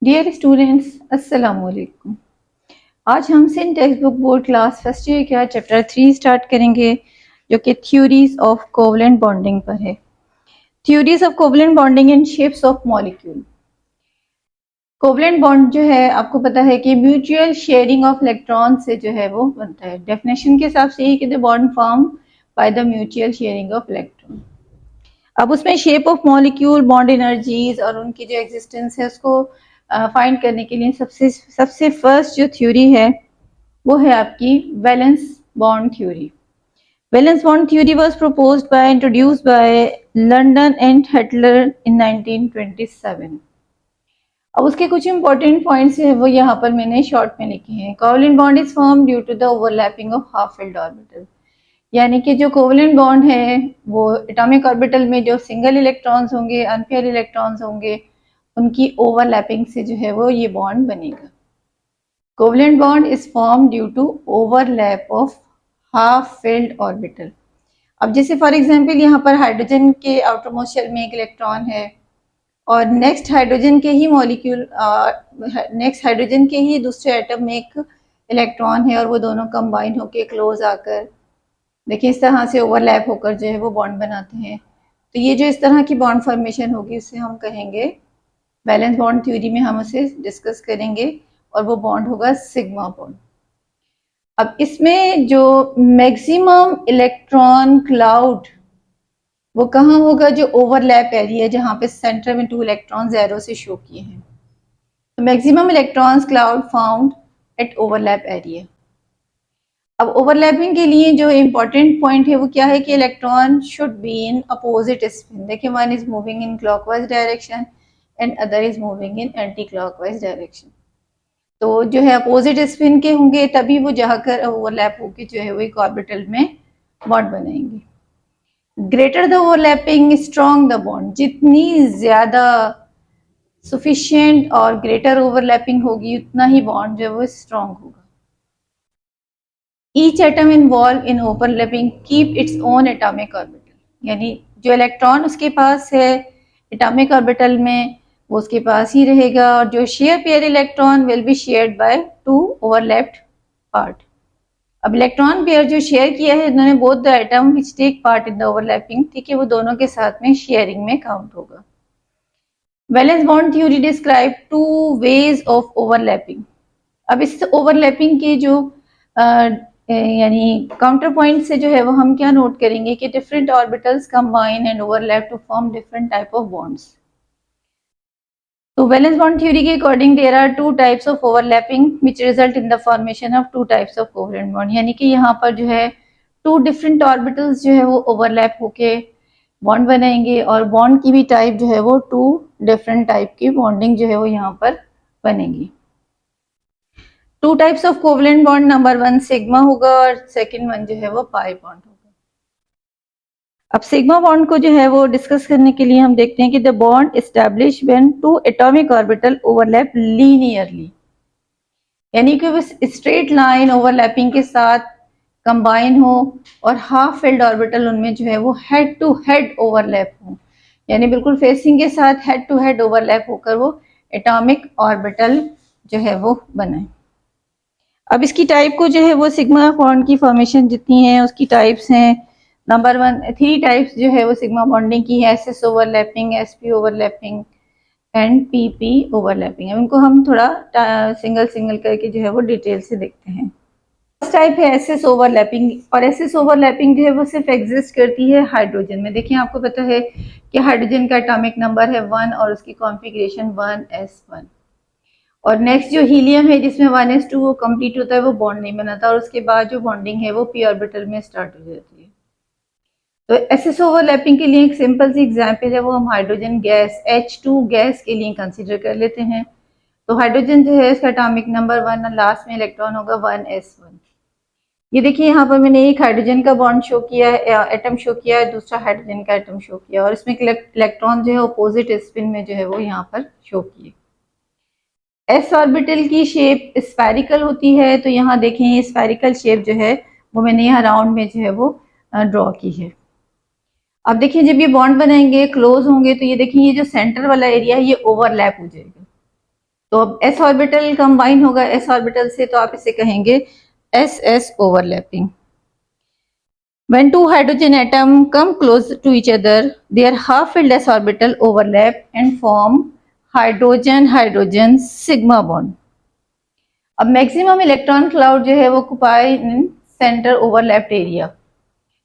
Dear students, अस्सलाम वालेकुम। आज हम Sindh text book board class first year का चैप्टर 3 स्टार्ट करेंगे, जो कि थ्योरीज ऑफ कोवलेंट बॉन्डिंग पर है। Theories of covalent bonding and shapes of molecule. Covalent bond जो है, आपको पता है कि म्यूचुअल शेयरिंग ऑफ इलेक्ट्रॉन से जो है वो बनता है। डेफिनेशन के हिसाब से यही कि the bond form by the mutual sharing of electron. अब उसमें shape of molecule, bond energies और उनकी जो एग्जिस्टेंस है उसको फाइंड करने के लिए सबसे सबसे फर्स्ट जो थ्योरी है वो है आपकी valence bond theory. Valence bond theory was proposed by introduced by London and Heitler in 1927। अब उसके कुछ इंपॉर्टेंट पॉइंट्स है वो यहाँ पर मैंने शॉर्ट में लिखे हैं। Covalent bond is form due to the overlapping of half filled orbital. यानी कि जो कोवलेंट बॉन्ड है वो एटॉमिक ऑर्बिटल में जो सिंगल इलेक्ट्रॉन्स होंगे, अनपेयर इलेक्ट्रॉन्स होंगे, उनकी ओवरलैपिंग से जो है वो ये बॉन्ड बनेगा। Covalent bond is form due to overlap of half filled orbital. अब जैसे फॉर एग्जांपल यहाँ पर हाइड्रोजन के आउटरमोस्ट शेल में एक इलेक्ट्रॉन है और नेक्स्ट हाइड्रोजन के ही मॉलिक्यूल नेक्स्ट हाइड्रोजन के ही दूसरे एटम में एक इलेक्ट्रॉन है और वो दोनों कंबाइन होकर क्लोज आकर देखिए इस तरह से ओवरलैप होकर जो है वो बॉन्ड बनाते हैं। तो ये जो इस तरह की बॉन्ड फॉर्मेशन होगी उसे हम कहेंगे वैलेंस बॉन्ड थ्योरी में हम उसे डिस्कस करेंगे और वो बॉन्ड होगा सिग्मा बॉन्ड। अब इसमें जो मैक्सिमम इलेक्ट्रॉन क्लाउड वो कहाँ होगा, जो ओवरलैप एरिया जहाँ पे सेंटर में 2 इलेक्ट्रॉन एरो से शो किए हैं। तो maximum electrons cloud found at overlap area. अब ओवरलैपिंग के लिए जो इम्पोर्टेंट पॉइंट है वो क्या है कि electron should be in opposite spin. देखिए one is moving in clockwise direction and other is moving in anti clockwise direction. तो जो है अपोजिट स्पिन के होंगे तभी वो जाकर ओवरलैप होकर जो है वो एक ऑर्बिटल में बॉन्ड बनाएंगे। Greater the overlapping strong the bond. जितनी ज्यादा सफिशिएंट और ग्रेटर ओवरलैपिंग होगी उतना ही बॉन्ड जो है वो स्ट्रॉन्ग होगा। Each atom involved in overlapping keep its own atomic orbital। यानी जो इलेक्ट्रॉन उसके पास है एटॉमिक ऑर्बिटल में वो उसके पास ही रहेगा और जो share pair electron will be shared by 2 overlapped part. अब इलेक्ट्रॉन पेयर जो शेयर किया है इन्होंने both the atom which take part in the overlapping, ठीक है, वो दोनों के साथ में शेयरिंग में काउंट होगा। Valence bond theory describe 2 ways of overlapping. अब इस ओवरलैपिंग के जो यानी काउंटर पॉइंट से जो है वो हम क्या नोट करेंगे कि different orbitals combine and overlap to form different type of bonds. तो वैलेंस बॉन्ड थ्योरी के according there are 2 types of overlapping which result in the formation of 2 types of covalent bond. यानी कि यहाँ पर जो है 2 डिफरेंट ऑर्बिटल्स जो है वो ओवरलैप होके बॉन्ड बनाएंगे और बॉन्ड की भी टाइप जो है वो 2 डिफरेंट टाइप की बॉन्डिंग जो है वो यहाँ पर बनेगी। 2 types of covalent bond, number 1 sigma होगा और सेकंड वन जो है वो पाई बॉन्ड होगा। अब सिग्मा बॉन्ड को जो है वो डिस्कस करने के लिए हम देखते हैं कि the bond establish when 2 atomic orbital overlap linearly. यानी कि वो स्ट्रेट लाइन ओवरलैपिंग के साथ कंबाइन हो और हाफ फिल्ड ऑर्बिटल उनमें जो है वो हेड टू हेड ओवरलैप हो, यानी बिल्कुल फेसिंग के साथ हेड टू हेड ओवरलैप होकर वो एटॉमिक ऑर्बिटल जो है वो बनाए। अब इसकी टाइप को जो है वो सिग्मा बॉन्ड की फॉर्मेशन जितनी है उसकी टाइप्स हैं। नंबर 1 3 टाइप्स जो है वो सिग्मा बॉन्डिंग की है, SS overlapping, S P overlapping and PP overlapping. अब इनको हम थोड़ा सिंगल सिंगल करके जो है वो डिटेल से देखते हैं। फर्स्ट टाइप है एसएस ओवरलैपिंग और एसएस ओवरलैपिंग जो है वो सिर्फ एग्जिस्ट करती है हाइड्रोजन में। देखिए आपको पता है कि हाइड्रोजन का एटॉमिक नंबर है 1 और उसकी कॉन्फ़िगरेशन 1s1 और नेक्स्ट जो हीलियम है जिसमें 1s2 वो कंप्लीट होता है, वो बॉन्ड नहीं बनाता और उसके बाद जो बॉन्डिंग है वो पी ऑर्बिटल में स्टार्ट हो जाती है। तो एसएस ओवरलैपिंग के लिए एक सिंपल सी एग्जांपल है वो हम हाइड्रोजन गैस H2 गैस के लिए कंसीडर कर लेते हैं। तो हाइड्रोजन जो है इसका एटॉमिक नंबर 1 और लास्ट में इलेक्ट्रॉन होगा 1s1। ये देखिए यहाँ पर मैंने एक हाइड्रोजन का बॉन्ड शो किया है, एटम शो किया है, दूसरा हाइड्रोजन का एटम शो किया और इसमें इलेक्ट्रॉन जो है अपोजिट स्पिन में जो है वो यहाँ पर शो किए। एस ऑर्बिटल की शेप स्फेरिकल होती है, तो यहाँ देखें ये स्फेरिकल शेप जो है वो मैंने यहाँ राउंड में जो है वो ड्रॉ की है। अब देखिए जब ये बॉन्ड बनाएंगे क्लोज होंगे तो ये देखिए ये जो सेंटर वाला एरिया है ये ओवरलैप हो जाएगा। तो अब s ऑर्बिटल कंबाइन होगा s ऑर्बिटल से, तो आप इसे कहेंगे ss overlapping. When two hydrogen atoms come close to each other, their half-filled s orbital overlap and form hydrogen-hydrogen sigma bond. अब मैक्सिमम इलेक्ट्रॉन क्लाउड जो है वो ऑक्युपाई इन सेंटर ओवरलैप्ड एरिया।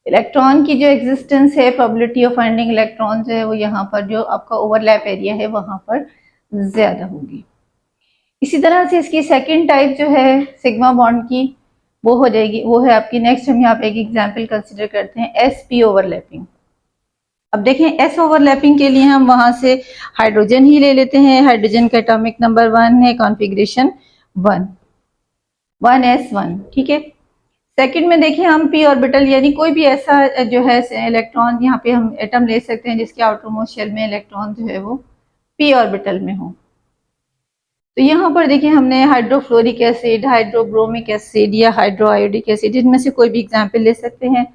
इलेक्ट्रॉन की जो एग्जिस्टेंस है, प्रोबेबिलिटी ऑफ फाइंडिंग इलेक्ट्रॉन जो है वो यहाँ पर जो आपका ओवरलैप एरिया है वहां पर ज्यादा होगी। इसी तरह से इसकी सेकंड टाइप जो है सिग्मा बॉन्ड की, वो हो जाएगी, वो है आपकी नेक्स्ट। हम यहाँ पे एक एग्जांपल कंसिडर करते हैं एस पी ओवरलैपिंग। अब देखें एस ओवरलैपिंग के लिए हम वहां से हाइड्रोजन ही ले लेते हैं। हाइड्रोजन का एटॉमिक नंबर 1 है, कॉन्फ़िगरेशन 1s1, ठीक है। सेकंड में देखिए हम पी ऑर्बिटल, यानी कोई भी ऐसा जो है इलेक्ट्रॉन, यहाँ पे हम एटम ले सकते हैं जिसके आउटर मोस्ट शेल में इलेक्ट्रॉन जो है वो पी ऑर्बिटल में हो। तो यहाँ पर देखिए हमने हाइड्रोफ्लोरिक एसिड, हाइड्रोब्रोमिक एसिड या हाइड्रोआयोडिक एसिड, इनमें से कोई भी एग्जाम्पल ले सकते हैं।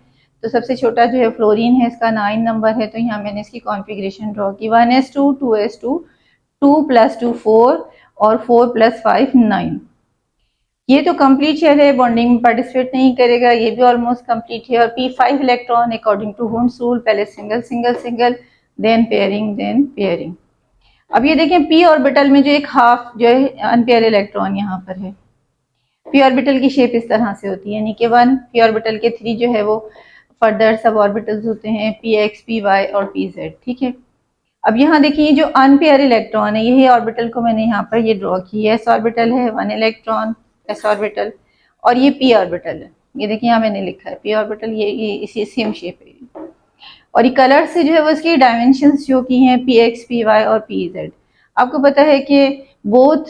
तो सबसे छोटा जो है फ्लोरीन है, इसका 9 नंबर है। तो यहाँ मैंने इसकी कॉन्फ़िगरेशन ड्रॉ की 1s2 2s2 2 + 2 4 और 4 + 5 9। ये तो कंप्लीट शेल है, बॉन्डिंग में पार्टिसिपेट नहीं करेगा, ये भी ऑलमोस्ट कंप्लीट है। और p5 electron according to Hund's rule, पहले single single single, then pairing. अब ये देखें पी ऑर्बिटल में जो एक हाफ जो है अनपेयर इलेक्ट्रॉन यहाँ पर है। पी ऑर्बिटल की शेप इस तरह से होती है, यानी कि 1 पी ऑर्बिटल के 3 जो है वो फर्दर सब ऑर्बिटल्स होते हैं, पी एक्स, पी वाई और पी जेड, ठीक है। अब यहाँ देखिए जो अनपेयर इलेक्ट्रॉन है, यही ऑर्बिटल को मैंने यहाँ पर ये ड्रॉ की है। एस ऑर्बिटल है, 1 इलेक्ट्रॉन एस ऑर्बिटल, और ये पी ऑर्बिटल है। ये देखिए यहाँ मैंने लिखा है पी ऑर्बिटल, ये इसी सेम शेप है। और ये कलर से जो है वो इसकी डायमेंशंस जो की हैं पी एक्स, पी वाई और पी जेड। आपको पता है कि both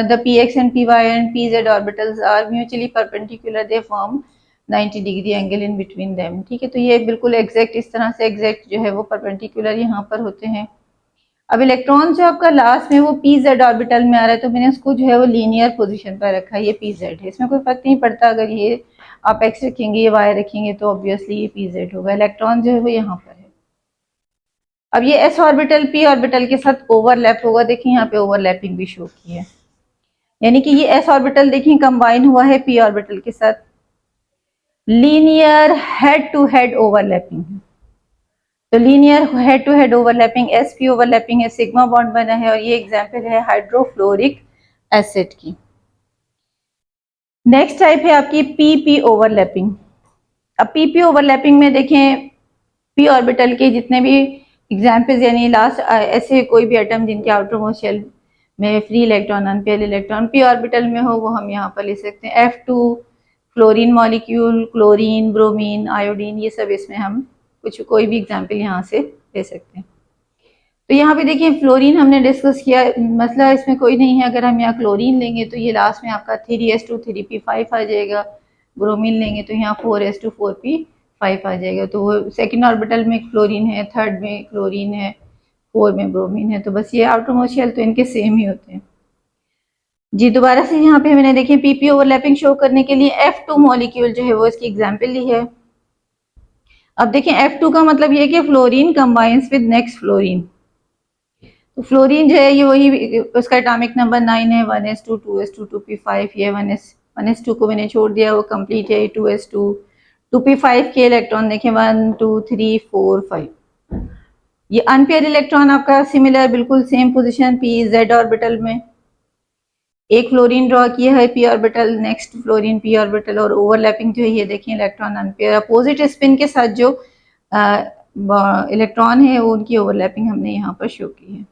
the P X and P Y and P Z orbitals are mutually perpendicular, they form 90 degree angle in between them, ठीक है। तो ये बिल्कुल एग्जैक्ट इस तरह से एग्जैक्ट जो है वो परपेंडिकुलर यहाँ पर होते हैं। अब इलेक्ट्रॉन जो आपका लास्ट में वो पी जेड ऑर्बिटल में आ रहा है, तो मैंने उसको जो है वो लीनियर पोजीशन पर रखा है, ये पी जेड है। इसमें कोई फर्क नहीं पड़ता, अगर ये आप एक्स रखेंगे, ये वाई रखेंगे, तो ऑब्वियसली ये पी जेड होगा। इलेक्ट्रॉन जो है वो यहाँ पर है। अब ये एस ऑर्बिटल पी ऑर्बिटल के साथ ओवरलैप होगा। देखिए यहाँ पे ओवरलैपिंग भी शो की है, यानी कि ये एस ऑर्बिटल देखिए कंबाइन हुआ है पी ऑर्बिटल के साथ। Linear head to head overlapping है, तो linear head to head overlapping S P overlapping है, सिग्मा बॉन्ड बना है। और ये एग्जाम्पल है हाइड्रोफ्लोरिक एसिड की। नेक्स्ट टाइप है आपकी पी पी ओवरलैपिंग। अब पी पी ओवरलैपिंग में देखें पी ऑर्बिटल के जितने भी एग्जाम्पल्स, यानी लास्ट ऐसे कोई भी एटम जिनके आउटर मोस्ट शेल में free electron, unpaired electron P orbital में हो, वो हम यहाँ पर ले सकते हैं। F2 fluorine molecule, chlorine, bromine, iodine, ये सब इसमें हम कुछ कोई भी एग्जाम्पल यहाँ से ले सकते हैं। तो यहाँ पे देखिए फ्लोरीन हमने डिस्कस किया, मसला इसमें कोई नहीं है। अगर हम यहाँ क्लोरीन लेंगे तो ये लास्ट में आपका 3s2 3p5 आ जाएगा। ब्रोमीन लेंगे तो यहाँ 4s2 4p5 आ जाएगा। तो वो सेकेंड ऑर्बिटल में क्लोरीन है, थर्ड में क्लोरीन है, 4 में ब्रोमीन है। तो बस ये आउटर मोस्ट शेल तो इनके सेम ही होते हैं जी। दोबारा से यहाँ पे मैंने देखिए पीपी ओवरलैपिंग शो करने के लिए F2 मॉलिक्यूल जो है वो इसकी एग्जाम्पल ली है। अब देखें F2 का मतलब ये कि fluorine combines with next fluorine. तो फ्लोरीन जो है ये वही, उसका एटॉमिक नंबर 9 है, 1s2 2s2 2p5। ये 1s2 को मैंने छोड़ दिया, वो कंप्लीट है। 2s2 2p5 के इलेक्ट्रॉन देखें 1 2 3 4 5। ये अनपेयर इलेक्ट्रॉन आपका सिमिलर, बिल्कुल same position P Z orbital में। एक फ्लोरीन ड्रॉ किया है P orbital, next fluorine P orbital, और ओवरलैपिंग जो है ये देखिए इलेक्ट्रॉन अनपेयर अपोजिट स्पिन के साथ जो इलेक्ट्रॉन है वो उनकी ओवरलैपिंग हमने यहाँ पर शो की है।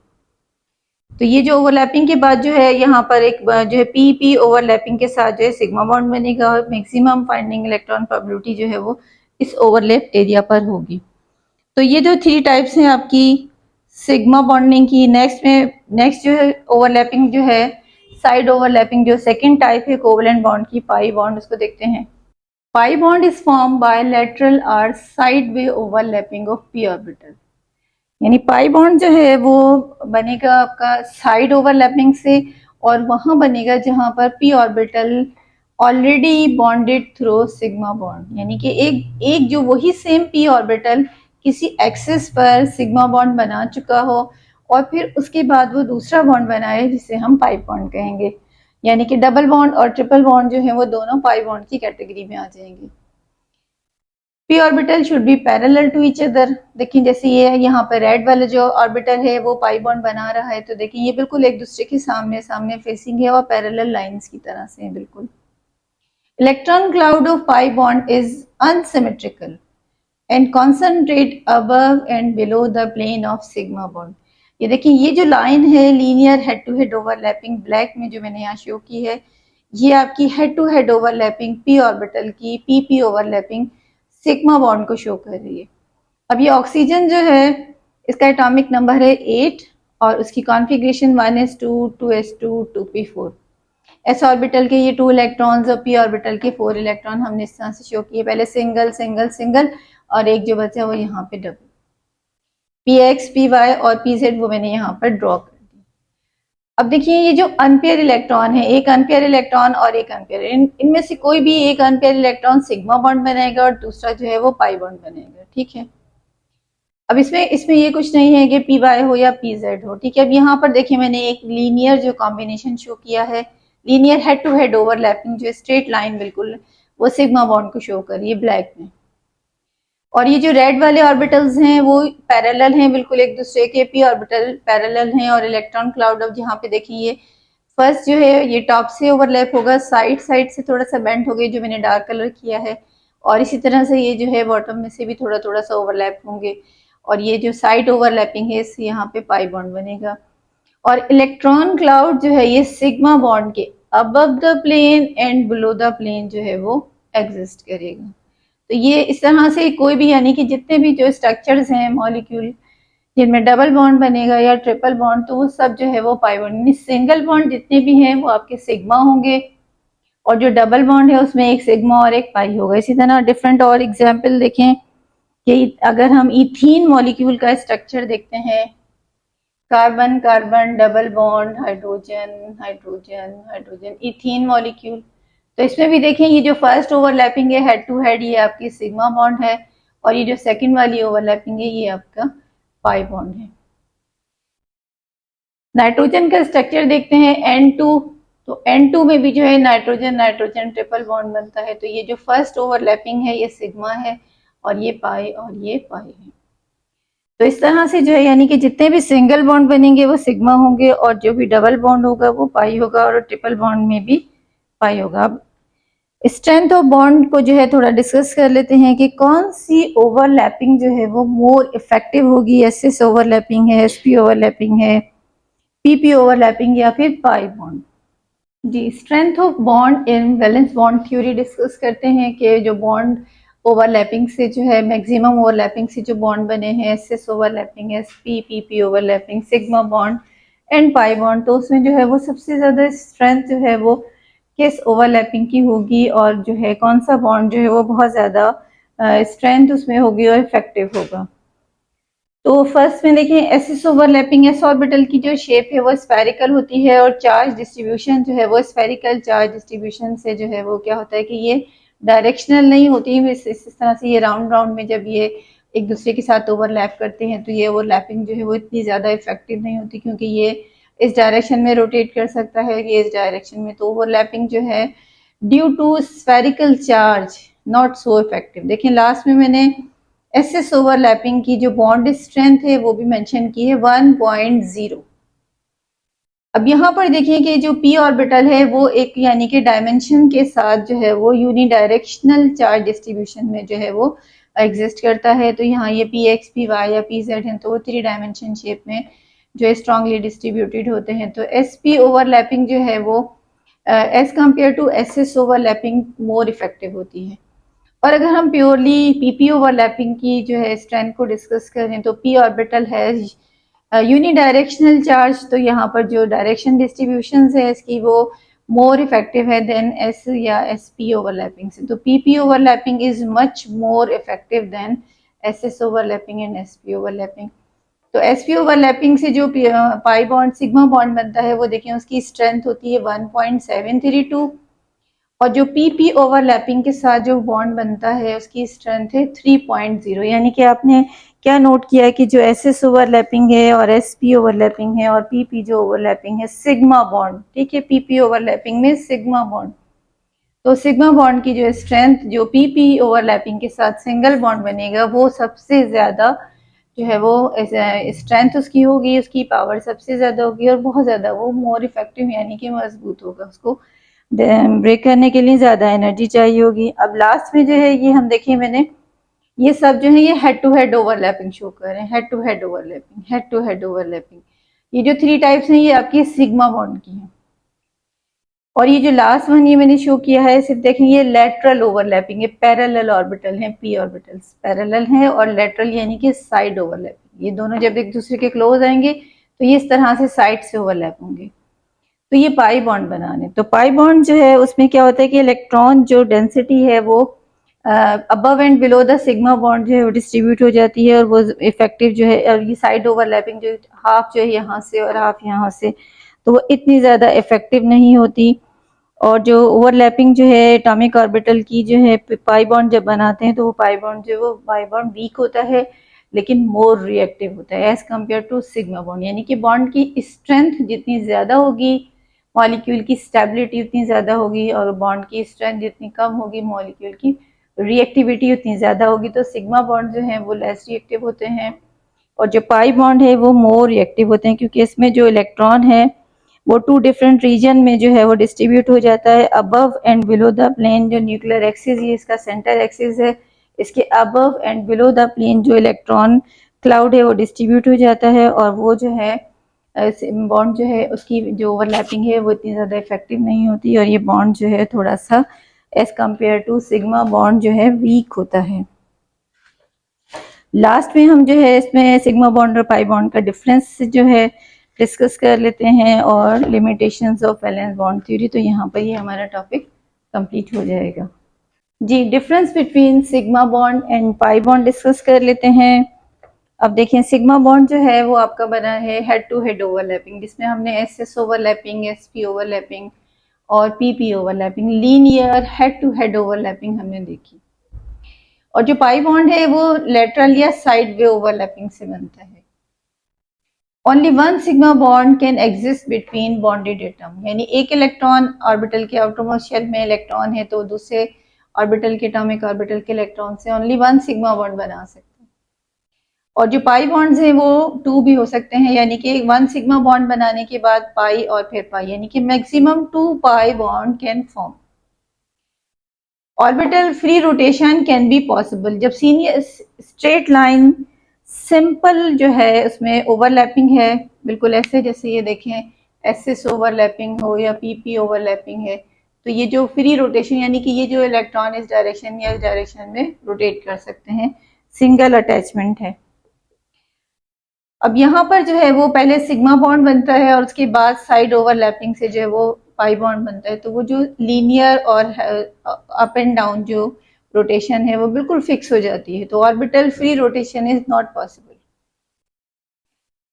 तो ये जो ओवरलैपिंग के बाद जो है यहाँ पर एक जो है पी पी ओवरलैपिंग के साथ जो है सिग्मा बॉन्ड बनेगा, और मैक्सिमम फाइंडिंग इलेक्ट्रॉन प्रोबेबिलिटी जो है वो इस ओवरलैप एरिया पर होगी। तो ये जो 3 टाइप्स हैं आपकी सिग्मा बॉन्डिंग की। नेक्स्ट जो है ओवरलैपिंग जो है साइड ओवरलैपिंग, जो सेकेंड टाइप है कोवलेंट बॉन्ड की, पाई बॉन्ड, उसको देखते हैं। Pi bond is form by lateral और side way overlapping of p orbital. यानी पाई बॉन्ड जो है वो बनेगा आपका साइड ओवरलैपिंग से, और वहां बनेगा जहां पर P orbital already bonded through sigma bond. यानी कि एक जो वही सेम पी ऑर्बिटल किसी एक्सिस पर सिग्मा बॉन्ड बना चुका हो, और फिर उसके बाद वो दूसरा बॉन्ड बनाए जिसे हम पाई बॉन्ड कहेंगे, यानी कि डबल बॉन्ड और ट्रिपल बॉन्ड जो है वो दोनों पाई बॉन्ड की कैटेगरी में आ जाएंगे। P orbital should be parallel to each other. देखिए जैसे ये है, यहाँ पर रेड वाला जो ऑर्बिटल है वो पाई बॉन्ड बना रहा है, तो देखिए ये बिल्कुल एक दूसरे के सामने सामने फेसिंग है और पैरेलल लाइंस की तरह से है बिल्कुल। Electron cloud of pi bond is unsymmetrical and concentrate above and below the plane of sigma bond. ये देखिए ये जो लाइन है linear head to head overlapping black में जो मैंने यहाँ शो की है, ये आपकी head to head overlapping P orbital की पी ओवरलैपिंग सिग्मा बॉन्ड को शो कर रही है। अब ये ऑक्सीजन जो है इसका एटॉमिक नंबर है 8 और उसकी configuration 1s2 2s2 2p4। S orbital के ये 2 इलेक्ट्रॉन्स और पी ऑर्बिटल के 4 इलेक्ट्रॉन हमने इस तरह से शो किए, पहले सिंगल सिंगल सिंगल और एक जो बचा वो यहाँ पे double. P X P Y और पी जेड वो मैंने यहाँ पर ड्रॉ कर दिया। अब देखिए ये जो अनपेयर इलेक्ट्रॉन है, एक अनपेयर इलेक्ट्रॉन और एक अनपेयर, इनमें से कोई भी एक अनपेयर इलेक्ट्रॉन सिग्मा बॉन्ड बनाएगा और दूसरा जो है वो पाई बॉन्ड बनेगा, ठीक है। अब इसमें इसमें ये कुछ नहीं है कि पी वाई हो या पी जेड हो, ठीक है। अब यहाँ पर देखिए मैंने एक लीनियर जो कॉम्बिनेशन शो किया है, linear head to head overlapping जो स्ट्रेट लाइन बिल्कुल वो सिग्मा बॉन्ड को शो कर रही है ब्लैक में। और ये जो रेड वाले ऑर्बिटल्स हैं वो पैरेलल हैं बिल्कुल एक दूसरे के, पी ऑर्बिटल पैरेलल हैं और इलेक्ट्रॉन क्लाउड अब जहाँ पे देखिए ये फर्स्ट जो है ये टॉप से ओवरलैप होगा, साइड साइड से थोड़ा सा बेंड हो गई जो मैंने डार्क कलर किया है, और इसी तरह से ये जो है बॉटम में से भी थोड़ा थोड़ा सा ओवरलैप होंगे और ये जो साइड ओवरलैपिंग है इससे यहाँ पे पाई बॉन्ड बनेगा। और इलेक्ट्रॉन क्लाउड जो है ये सिग्मा बॉन्ड के above the plane and below the plane जो है वो एग्जिस्ट करेगा। तो ये इस तरह से कोई भी यानी कि जितने भी जो स्ट्रक्चर्स हैं मॉलिक्यूल जिनमें डबल बॉन्ड बनेगा या ट्रिपल बॉन्ड, तो वो सब जो है वो पाई बॉन्ड, सिंगल बॉन्ड जितने भी हैं वो आपके सिग्मा होंगे और जो डबल बॉन्ड है उसमें एक सिग्मा और एक पाई होगा। इसी तरह डिफरेंट और एग्जाम्पल देखें कि अगर हम इथीन मॉलिक्यूल का स्ट्रक्चर देखते हैं, carbon carbon double bond hydrogen hydrogen hydrogen ethene molecule, तो इसमें भी देखें ये जो फर्स्ट ओवरलैपिंग है हेड टू हेड ये आपकी सिग्मा बॉन्ड है और ये जो सेकंड वाली ओवरलैपिंग है ये आपका पाई बॉन्ड है। नाइट्रोजन का स्ट्रक्चर देखते हैं N2, तो N2 में भी जो है नाइट्रोजन नाइट्रोजन ट्रिपल बॉन्ड बनता है, तो ये जो फर्स्ट ओवरलैपिंग है ये सिग्मा है और ये पाई है। तो इस तरह से जो है यानी कि जितने भी सिंगल बॉन्ड बनेंगे वो सिग्मा होंगे और जो भी डबल बॉन्ड होगा वो पाई होगा और ट्रिपल बॉन्ड में भी पाई होगा। अब स्ट्रेंथ ऑफ बॉन्ड को जो है थोड़ा डिस्कस कर लेते हैं कि कौन सी ओवरलैपिंग जो है वो मोर इफेक्टिव होगी, एसएस ओवरलैपिंग है, एसपी ओवरलैपिंग है, पीपी ओवरलैपिंग या फिर पाई बॉन्ड। जी, strength of bond in valence bond theory discuss करते हैं कि जो बॉन्ड ओवरलैपिंग से जो है मैक्सिमम ओवरलैपिंग से जो बॉन्ड बने हैं, SS overlapping, SP PP overlapping, sigma bond and pi bond, तो उसमें जो है वो सबसे ज़्यादा स्ट्रेंथ जो है वो किस ओवरलैपिंग की होगी और जो है कौन सा बॉन्ड जो है वो बहुत ज़्यादा स्ट्रेंथ उसमें होगी और इफेक्टिव होगा। तो फर्स्ट में देखिए एसएस ओवरलैपिंग, एस ऑर्बिटल की जो शेप है वो स्फेरिकल होती है और चार्ज डिस्ट्रीब्यूशन जो है वो स्फेरिकल चार्ज डिस्ट्रीब्यूशन से जो है वो क्या होता है कि ये डायरेक्शनल नहीं होती, इस तरह से ये राउंड राउंड में जब ये एक दूसरे के साथ ओवरलैप करते हैं तो ये ओवरलैपिंग जो है वो इतनी ज़्यादा इफेक्टिव नहीं होती क्योंकि ये इस डायरेक्शन में रोटेट कर सकता है, ये इस डायरेक्शन में, तो ओवरलैपिंग जो है due to spherical charge not so effective. देखिए लास्ट में मैंने एसएस ओवरलैपिंग की जो बॉन्ड स्ट्रेंथ है वो भी मेंशन की है 1.0। अब यहाँ पर देखिए कि जो पी ऑर्बिटल है वो एक यानी कि डायमेंशन के साथ जो है वो यूनिडायरेक्शनल चार्ज डिस्ट्रीब्यूशन में जो है वो एग्जिस्ट करता है, तो यहाँ ये पी एक्स पी वाई या पी जेड है तो वो 3 डायमेंशन शेप में जो स्ट्रांगली डिस्ट्रीब्यूटेड होते हैं। तो एस पी ओवरलैपिंग जो है वो as compare to S S overlapping more effective होती है। और अगर हम प्योरली पीपी ओवरलैपिंग की जो है स्ट्रेंथ को डिस्कस करें तो पी ऑर्बिटल है यूनिडायरेक्शनल चार्ज, तो यहाँ पर जो डायरेक्शन डिस्ट्रीब्यूशन है इसकी वो मोर इफेक्टिव है देन एस या एस पी ओवरलैपिंग से, तो P P overlapping is much more effective than S S overlapping and S P overlapping. तो एस पी ओवरलैपिंग से जो पाई बॉन्ड सिग्मा बॉन्ड बनता है वो देखिए उसकी स्ट्रेंथ होती है 1.732 और जो पीपी ओवरलैपिंग के साथ जो बॉन्ड बनता है उसकी स्ट्रेंथ है 3.0। यानी कि आपने क्या नोट किया है कि जो एसएस ओवरलैपिंग है और एसपी ओवरलैपिंग है और पीपी जो ओवरलैपिंग है सिग्मा बॉन्ड, ठीक है, पीपी ओवरलैपिंग में सिग्मा बॉन्ड, तो सिग्मा बॉन्ड की जो स्ट्रेंथ जो पीपी ओवरलैपिंग के साथ सिंगल बॉन्ड बनेगा वो सबसे ज्यादा जो है वो स्ट्रेंथ उसकी होगी, उसकी पावर सबसे ज्यादा होगी और बहुत ज्यादा वो मोर इफेक्टिव यानी कि मजबूत होगा, उसको ब्रेक करने के लिए ज्यादा एनर्जी चाहिए होगी। अब लास्ट में जो है ये हम देखिए मैंने ये सब जो है ये head to head overlapping show कर रहे हैं, head to head overlapping, head to head overlapping. ये जो 3 टाइप्स हैं ये आपकी सिग्मा बॉन्ड की है। और ये जो लास्ट वन ये मैंने शो किया है सिर्फ देखें ये लेटरल ओवरलैपिंग है, पैरेलल ऑर्बिटल हैं, पी ऑर्बिटल्स पैरेलल हैं और लेटरल यानी कि साइड ओवरलैपिंग, ये दोनों जब एक दूसरे के क्लोज आएंगे तो ये इस तरह से साइड से ओवरलैप होंगे। तो ये पाई बॉन्ड बनाने, तो पाई बॉन्ड जो है उसमें क्या होता है कि इलेक्ट्रॉन जो डेंसिटी है वो above and below the sigma bond जो है वो डिस्ट्रीब्यूट हो जाती है और वो इफेक्टिव जो है, और ये साइड ओवरलैपिंग जो हाफ जो है यहाँ से और हाफ यहाँ से, तो वो इतनी ज़्यादा इफेक्टिव नहीं होती। और जो ओवरलैपिंग जो है एटॉमिक ऑर्बिटल की जो है पाई बॉन्ड जब बनाते हैं तो वो पाई बॉन्ड जो है वो पाई बॉन्ड वीक होता है लेकिन मोर रिएक्टिव होता है as compare to sigma bond. यानी कि बॉन्ड की स्ट्रेंथ जितनी ज़्यादा होगी मॉलिक्यूल की स्टेबिलिटी उतनी ज़्यादा होगी, और बॉन्ड की स्ट्रेंथ जितनी कम होगी मॉलिक्यूल की रिएक्टिविटी उतनी ज़्यादा होगी। तो सिग्मा बॉन्ड जो है वो लेस रिएक्टिव होते हैं और जो पाई बॉन्ड है वो मोर रिएक्टिव होते हैं, क्योंकि इसमें जो इलेक्ट्रॉन है वो 2 डिफरेंट रीजन में जो है वो डिस्ट्रीब्यूट हो जाता है, above and below the plane. जो न्यूक्लियर एक्सिस ये इसका सेंटर एक्सिस है, इसके above and below the plane जो इलेक्ट्रॉन क्लाउड है वो डिस्ट्रीब्यूट हो जाता है और वो जो है बॉन्ड जो है उसकी जो ओवरलैपिंग है वो इतनी ज़्यादा इफेक्टिव नहीं होती और ये बॉन्ड जो है थोड़ा सा as compare to sigma bond जो है वीक होता है। लास्ट में हम जो है इसमें सिग्मा बॉन्ड और पाई बॉन्ड का डिफरेंस जो है डिस्कस कर लेते हैं और limitations of valence bond theory. तो यहाँ पर ये हमारा टॉपिक कंप्लीट हो जाएगा। जी, difference between sigma bond and pi bond discuss कर लेते हैं। अब देखिए सिग्मा बॉन्ड जो है वो आपका बना है हेड टू हेड ओवरलैपिंग, जिसमें हमने एसएस ओवरलैपिंग, एसपी ओवरलैपिंग और P P overlapping, linear head to head overlapping हमने देखी। और जो पाई बॉन्ड है वो लेटरल या साइड वे ओवरलैपिंग से बनता है। Only one sigma bond can exist between bonded atom, यानी एक इलेक्ट्रॉन ऑर्बिटल के आउटरमोस्ट शेल में इलेक्ट्रॉन है तो दूसरे ऑर्बिटल के एटॉमिक ऑर्बिटल के इलेक्ट्रॉन से ओनली वन सिग्मा बॉन्ड बना सकते हैं। और जो पाई बॉन्ड्स हैं वो 2 भी हो सकते हैं, यानी कि 1 सिग्मा बॉन्ड बनाने के बाद पाई और फिर पाई, यानी कि maximum 2 pi bond can form. Orbital free rotation can be possible जब सीनियर स्ट्रेट लाइन सिंपल जो है उसमें ओवरलैपिंग है, बिल्कुल ऐसे जैसे ये देखें एसएस ओवरलैपिंग हो या पीपी ओवरलैपिंग है, तो ये जो फ्री रोटेशन यानी कि ये जो इलेक्ट्रॉन इस डायरेक्शन या इस डायरेक्शन में रोटेट कर सकते हैं, सिंगल अटैचमेंट है। अब यहाँ पर जो है वो पहले सिग्मा बॉन्ड बनता है और उसके बाद साइड ओवरलैपिंग से जो है वो पाई बॉन्ड बनता है, तो वो जो लीनियर और अप एंड डाउन जो रोटेशन है वो बिल्कुल फिक्स हो जाती है, तो orbital free rotation is not possible.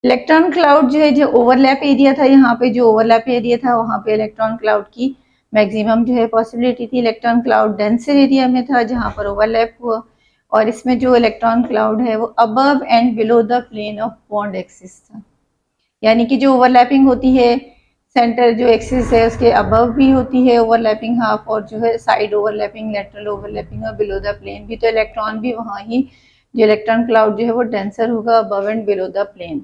Electron cloud जो है जो ओवरलैप एरिया था, यहाँ पे जो ओवरलैप एरिया था वहाँ पे इलेक्ट्रॉन क्लाउड की मैक्सिमम जो है पॉसिबिलिटी थी। इलेक्ट्रॉन क्लाउड डेंसर एरिया में था जहाँ पर ओवरलैप हुआ, और इसमें जो इलेक्ट्रॉन क्लाउड है वो above and below the plane of bond axis था, यानी कि जो ओवरलैपिंग होती है सेंटर जो एक्सिस है उसके अबव भी होती है ओवरलैपिंग हाफ, और जो है साइड ओवरलैपिंग, लेटरल ओवरलैपिंग और बिलो द प्लेन भी, तो इलेक्ट्रॉन भी वहाँ ही जो इलेक्ट्रॉन क्लाउड जो है वो डेंसर होगा above and below the plane.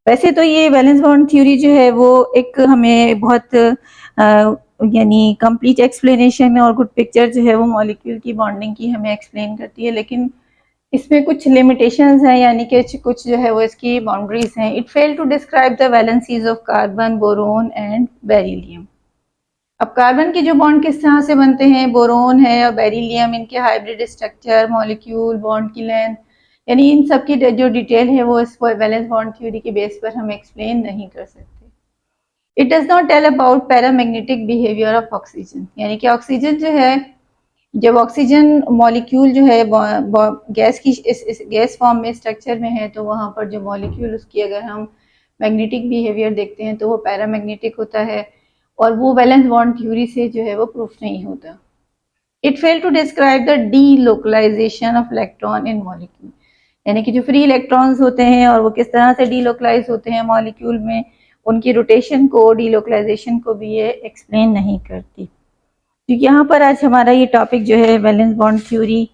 वैसे तो ये वैलेंस बॉन्ड थ्योरी जो है वो एक हमें बहुत यानी कंप्लीट एक्सप्लेनेशन और गुड पिक्चर जो है वो मॉलिक्यूल की बॉन्डिंग की हमें एक्सप्लेन करती है, लेकिन इसमें कुछ लिमिटेशंस हैं, यानी कि कुछ जो है वो इसकी बाउंड्रीज हैं। It fail to describe the valencies of carbon, boron and beryllium. अब कार्बन के जो बॉन्ड किस तरह से बनते हैं, बोरोन है और बेरिलियम, इनके हाइब्रिड स्ट्रक्चर, मॉलिक्यूल, बॉन्ड की लेंथ, यानी इन सब की जो डिटेल है वो इस वैलेंस बॉन्ड थ्योरी के बेस पर हम एक्सप्लेन नहीं कर सकते। It does not tell about paramagnetic behaviour of oxygen, यानी कि ऑक्सीजन जो है जब ऑक्सीजन मॉलिक्यूल जो है गैस की इस गैस फॉर्म में स्ट्रक्चर में है तो वहाँ पर जो मॉलिक्यूल उसकी अगर हम मैग्नेटिक बिहेवियर देखते हैं तो वो पैरामैग्नेटिक होता है, और वो वैलेंस बॉन्ड थ्योरी से जो है वो प्रूफ नहीं होता। It fail to describe the delocalisation of electron in molecule, यानी कि जो फ्री इलेक्ट्रॉन्स होते हैं और वो किस तरह से डीलोकलाइज होते हैं मॉलिक्यूल में, उनकी रोटेशन को, डीलोकलाइजेशन को भी ये एक्सप्लेन नहीं करती। तो यहाँ पर आज हमारा ये टॉपिक जो है वैलेंस बॉन्ड थ्योरी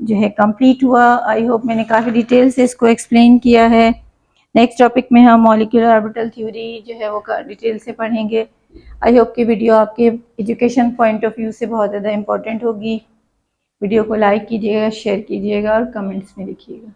जो है कंप्लीट हुआ। आई होप मैंने काफ़ी डिटेल से इसको एक्सप्लेन किया है। नेक्स्ट टॉपिक में हम मॉलिक्यूलर ऑर्बिटल थ्योरी जो है वो डिटेल से पढ़ेंगे। आई होप कि वीडियो आपके एजुकेशन पॉइंट ऑफ व्यू से बहुत ज़्यादा इम्पोर्टेंट होगी। वीडियो को लाइक कीजिएगा, शेयर कीजिएगा और कमेंट्स में लिखिएगा।